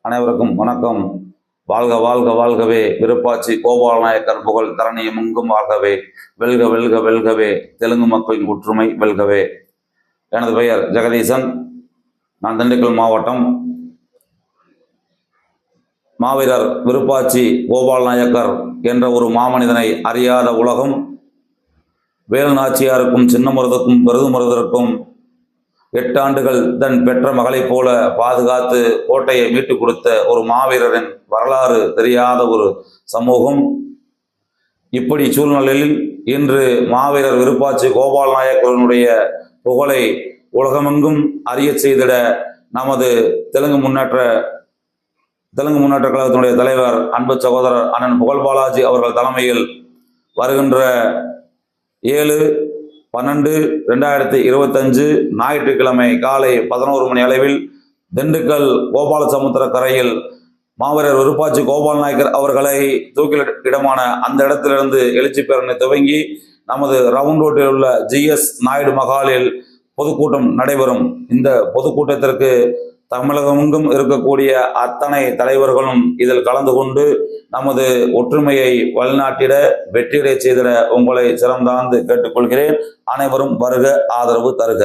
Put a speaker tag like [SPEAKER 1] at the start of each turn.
[SPEAKER 1] அனைவருக்கும் வணக்கம். வாழ்க வாழ்க வாழ்கவே விருப்பாச்சி கோபாலநாயக்கர் புகழ் தரணியம் எங்கும் வாழ்கவே. வெல்க வெல்க வெல்கவே தெலுங்கு மக்களின் ஒற்றுமை வெல்கவே. எனது பெயர் ஜெகதீசன். நான் திண்டுக்கல் மாவட்டம். மாவீரர் விருப்பாச்சி கோபாலநாயக்கர் என்ற ஒரு மாமனிதனை அறியாத உலகம். வேலு நாச்சியாருக்கும் சின்னமருதுக்கும் பெருதுமருதருக்கும் 8 ஆண்டுகள் தன் பெற்ற மகளைப் போல பாதுகாத்து கோட்டையை மீட்டுக் கொடுத்த ஒரு மாவீரரின் வரலாறு தெரியாத ஒரு சமூகம். இப்படி சூழ்நிலையில் இன்று மாவீரர் விருப்பாச்சி கோபாலநாயக்கனுடைய புகழை உலகமெங்கும் அறிய செய்திட நமது தெலுங்கு முன்னேற்ற கழகத்தினுடைய தலைவர் அன்பு சகோதரர் அண்ணன் புகழ் பாலாஜி அவர்கள் தலைமையில் வருகின்ற 7/12/2025 ஞாயிற்றுக்கிழமை காலை 11 மணி அளவில் திண்டுக்கல் கோபாலசமுத்திர கரையில் மாவீரர் விருப்பாச்சி கோபாலநாயக்கர் அவர்களை தூக்கிலிடமான அந்த இடத்திலிருந்து எழுச்சி பேரணி துவங்கி நமது ரவுண்ட் ரோட்டில் உள்ள GS நாயுடு மகாலில் பொதுக்கூட்டம் நடைபெறும். இந்த பொதுக்கூட்டத்திற்கு தமிழகமெங்கும் இருக்கக்கூடிய அத்தனை தலைவர்களும் இதில் கலந்து கொண்டு நமது ஒற்றுமையை வழிநாட்டிட வெற்றியடை செய்திட உங்களை சிறந்தாந்து கேட்டுக்கொள்கிறேன். அனைவரும் வருக, ஆதரவு தருக.